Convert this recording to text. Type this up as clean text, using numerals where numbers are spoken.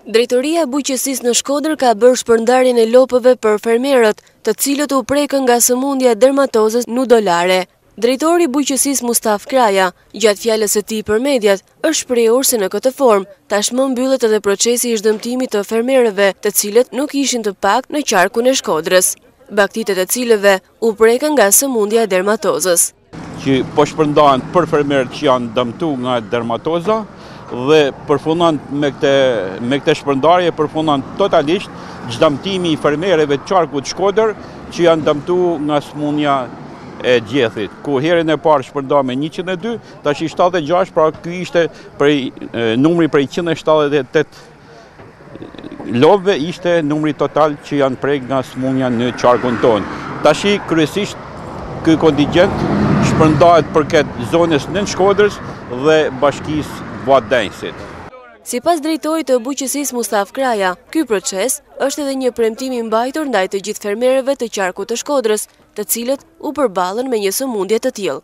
Drejtoria e Bujqësisë në Shkodër ka bërë shpërndarjen e lopëve për fermerët, të cilët u prekën nga sëmundja e dermatozës nudolare. Drejtori i Bujqësisë Mustaf Kraja, gjatë fjalës së tij për mediat, është shprehur se në këtë formë tashmë mbyllet edhe procesi i zhdëmtimit të fermerëve, të cilët nuk ishin të paktë në qarkun e Shkodrës, baktitë të cilëve u prekën nga sëmundja e dermatozës. Që po shpërndahen për fermerët që janë dëmtuar nga dermatoza dhe përfundon me këtë shpërndarje përfundon totalisht zhdëmtimi i fermerëve të qarkut Shkodër që janë dëmtuar nga sëmundja e gjethit, ku herën e parë shpërnda me 102, tash 76, pra ky ishte numri prej 178 lopëve ishte numri total që janë prek nga sëmundja në qarkun tonë. Tash kryesisht ky kontingjent shpërndahet përket zonës nën Shkodrës dhe bashkisë Vadenjësit. Sipas drejtorit të Bujqësisë Mustaf Kraja, ky proces është edhe një premtim i mbajtur ndaj të gjithë fermerëve të qarkut të Shkodrës, të cilët u përballen me një sëmundje të tillë.